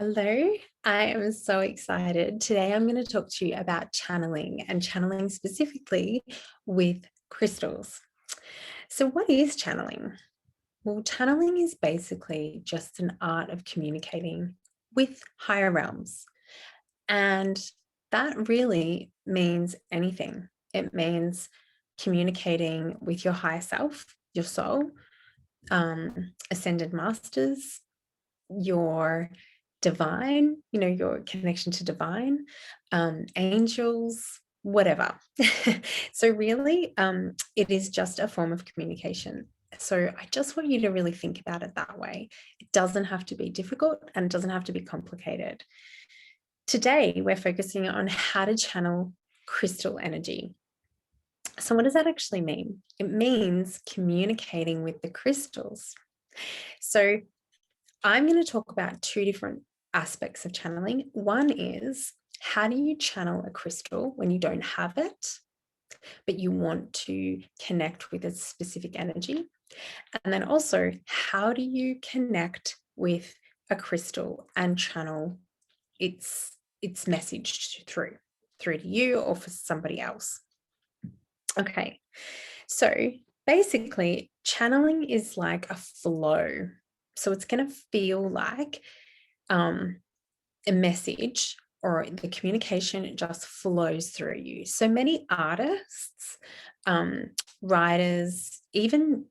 Hello, I am so excited. Today I'm going to talk to you about channeling and channeling specifically with crystals. So, what is channeling? Well, channeling is basically just an art of communicating with higher realms. And that really means anything. It means communicating with your higher self, your soul, ascended masters, your divine, your connection to divine, angels, whatever. So, really, it is just a form of communication. So, I just want you to really think about it that way. It doesn't have to be difficult and it doesn't have to be complicated. Today, we're focusing on how to channel crystal energy. So, what does that actually mean? It means communicating with the crystals. So, I'm going to talk about two different aspects of channeling. One is, how do you channel a crystal when you don't have it, but you want to connect with a specific energy? And then also, how do you connect with a crystal and channel its message through to you or for somebody else? Okay, so basically, channeling is like a flow. So it's going to feel like a message or the communication just flows through you. So many artists, writers, even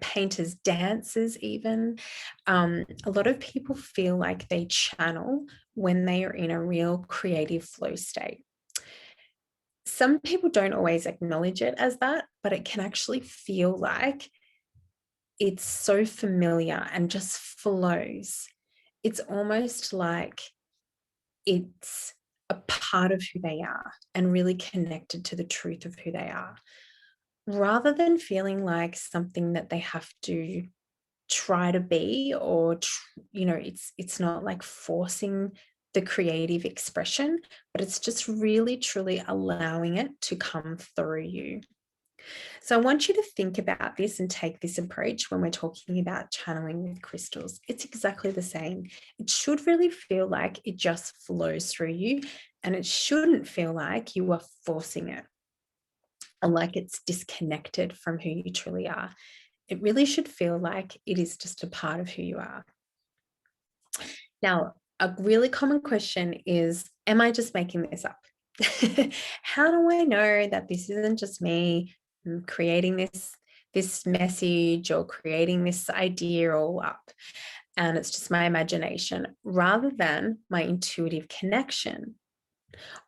painters, dancers, even a lot of people feel like they channel when they are in a real creative flow state. Some people don't always acknowledge it as that, but it can actually feel like it's so familiar and just flows. It's almost like it's a part of who they are and really connected to the truth of who they are, rather than feeling like something that they have to try to be, or it's not like forcing the creative expression, but it's just really truly allowing it to come through you. So I want you to think about this and take this approach when we're talking about channeling with crystals. It's exactly the same. It should really feel like it just flows through you, and it shouldn't feel like you are forcing it or like it's disconnected from who you truly are. It really should feel like it is just a part of who you are. Now, a really common question is, am I just making this up? How do I know that this isn't just me creating this message or creating this idea all up, and it's just my imagination rather than my intuitive connection,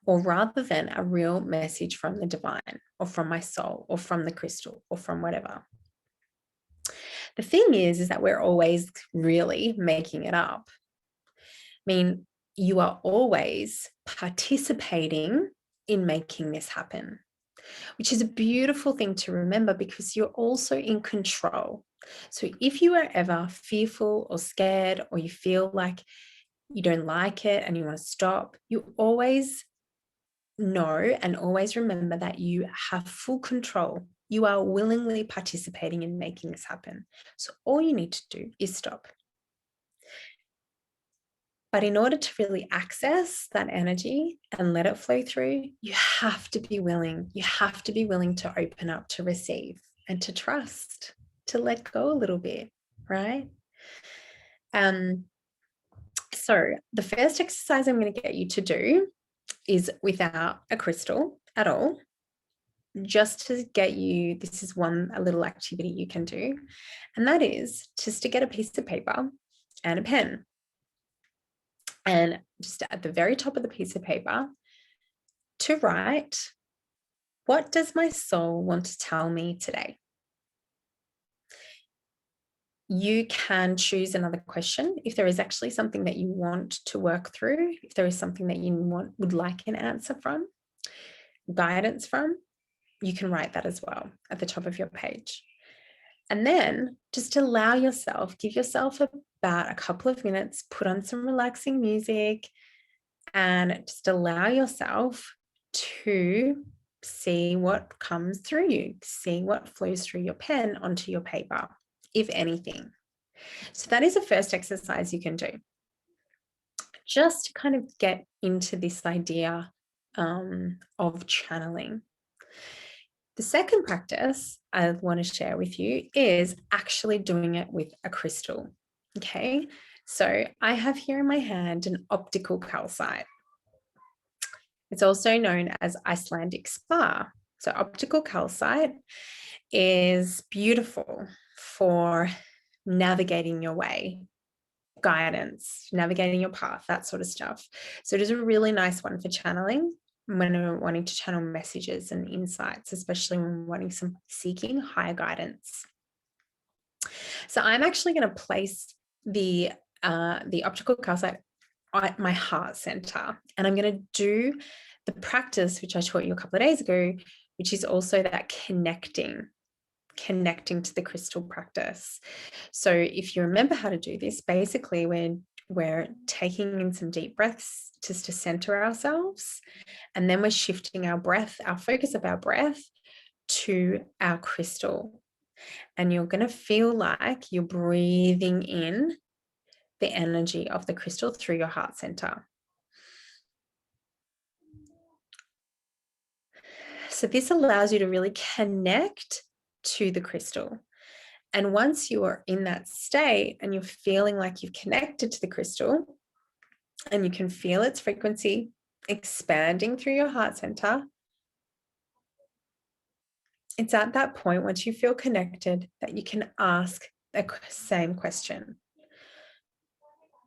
or rather than a real message from the divine or from my soul or from the crystal or from whatever? The thing is that we're always really making it up. I mean, you are always participating in making this happen, which is a beautiful thing to remember because you're also in control. So if you are ever fearful or scared, or you feel like you don't like it and you want to stop, you always know and always remember that you have full control. You are willingly participating in making this happen. So all you need to do is stop. But in order to really access that energy and let it flow through, you have to be willing. You have to be willing to open up, to receive, and to trust, to let go a little bit, right? So the first exercise I'm going to get you to do is without a crystal at all, just to get you, this is a little activity you can do, and that is just to get a piece of paper and a pen. And just at the very top of the piece of paper, to write, what does my soul want to tell me today? You can choose another question if there is actually something that you want to work through, if there is something that you would like an answer from, guidance from, you can write that as well at the top of your page. And then just allow yourself, give yourself about a couple of minutes, put on some relaxing music, and just allow yourself to see what comes through you, see what flows through your pen onto your paper, if anything. So that is the first exercise you can do. just to kind of get into this idea of channeling. The second practice I want to share with you is actually doing it with a crystal. Okay, so I have here in my hand an optical calcite. It's also known as Icelandic spar. So optical calcite is beautiful for navigating your way, guidance, navigating your path, that sort of stuff. So it is a really nice one for channeling when we're wanting to channel messages and insights, especially when we're seeking higher guidance. So I'm actually going to place the optical calcite at my heart center, and I'm going to do the practice which I taught you a couple of days ago, which is also that connecting to the crystal practice. So if you remember how to do this, basically we're taking in some deep breaths just to center ourselves, and then we're shifting our focus of our breath to our crystal. And you're going to feel like you're breathing in the energy of the crystal through your heart center. So this allows you to really connect to the crystal. And once you are in that state and you're feeling like you've connected to the crystal and you can feel its frequency expanding through your heart center, it's at that point, once you feel connected, that you can ask the same question.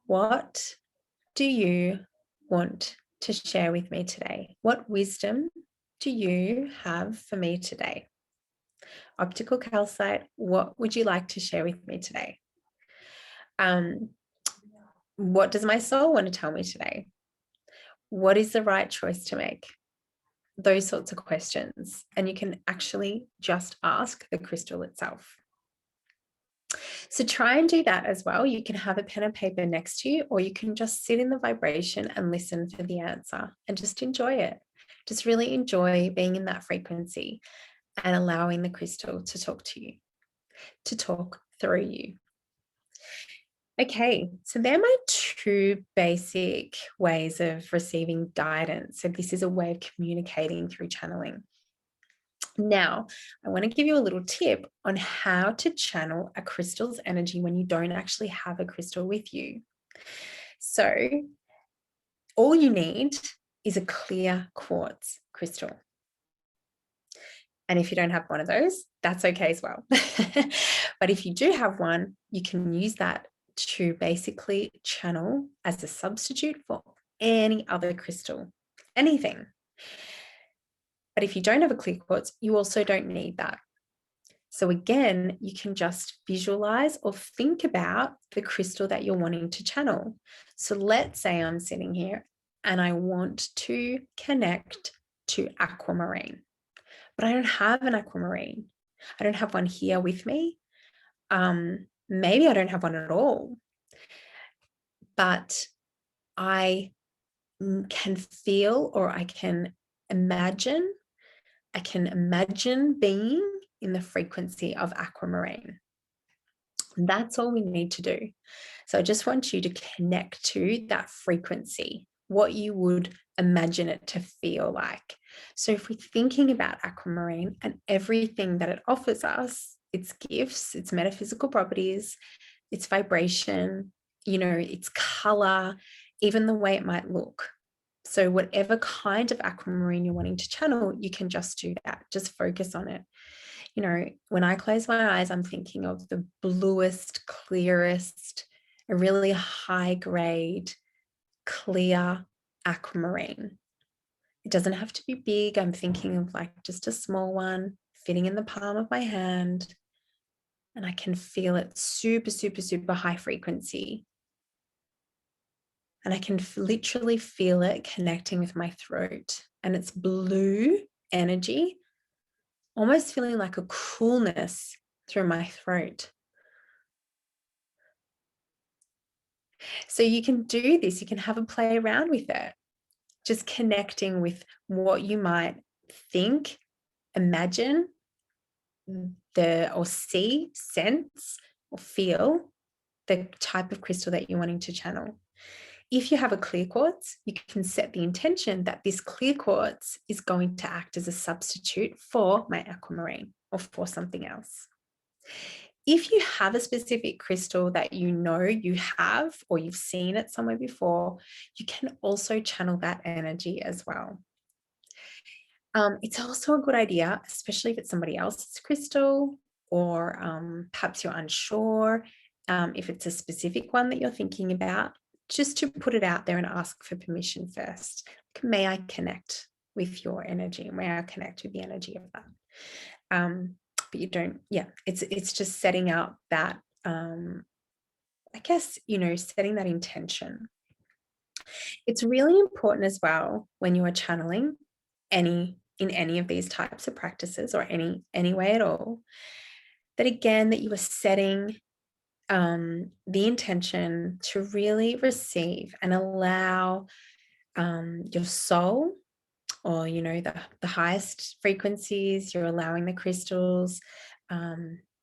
What do you want to share with me today? What wisdom do you have for me today? Optical calcite, what would you like to share with me today? What does my soul want to tell me today? What is the right choice to make? Those sorts of questions. And you can actually just ask the crystal itself. So try and do that as well. You can have a pen and paper next to you, or you can just sit in the vibration and listen for the answer and just enjoy it. Just really enjoy being in that frequency and allowing the crystal to talk to you, to talk through you. Okay, so they're my two basic ways of receiving guidance. So this is a way of communicating through channeling. Now, I want to give you a little tip on how to channel a crystal's energy when you don't actually have a crystal with you. So all you need is a clear quartz crystal. And if you don't have one of those, that's okay as well. But if you do have one, you can use that to basically channel as a substitute for any other crystal, anything. But if you don't have a clear quartz, you also don't need that. So again, you can just visualize or think about the crystal that you're wanting to channel. So let's say I'm sitting here and I want to connect to aquamarine, but I don't have an aquamarine. I don't have one here with me. Maybe I don't have one at all, but I can feel, or I can imagine being in the frequency of aquamarine. That's all we need to do. So I just want you to connect to that frequency, what you would imagine it to feel like. So if we're thinking about aquamarine and everything that it offers us, its gifts, its metaphysical properties, its vibration, its color, even the way it might look. So whatever kind of aquamarine you're wanting to channel, you can just do that. Just focus on it. When I close my eyes, I'm thinking of the bluest, clearest, a really high grade, clear aquamarine. It doesn't have to be big. I'm thinking of like just a small one fitting in the palm of my hand. And I can feel it super, super, super high frequency. And I can literally feel it connecting with my throat. And it's blue energy, almost feeling like a coolness through my throat. So you can do this, you can have a play around with it, just connecting with what you might think, imagine, or see, sense, or feel the type of crystal that you're wanting to channel. If you have a clear quartz, you can set the intention that this clear quartz is going to act as a substitute for my aquamarine or for something else. If you have a specific crystal that you know you have or you've seen it somewhere before, you can also channel that energy as well. It's also a good idea, especially if it's somebody else's crystal, or perhaps you're unsure if it's a specific one that you're thinking about, just to put it out there and ask for permission first. May I connect with your energy? May I connect with the energy of that? But you don't, yeah, it's just setting out that, I guess, setting that intention. It's really important as well when you are channeling in any of these types of practices, or any way at all, that again, that you are setting the intention to really receive and allow your soul, or the highest frequencies. You're allowing the crystals,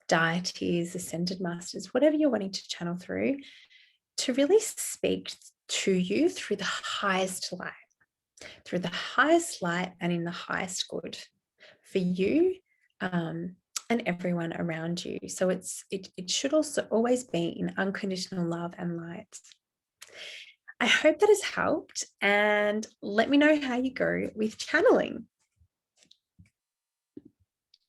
deities, ascended masters, whatever you're wanting to channel through, to really speak to you through the highest light, and in the highest good for you, and everyone around you. So it should also always be in unconditional love and light. I hope that has helped, and let me know how you go with channeling.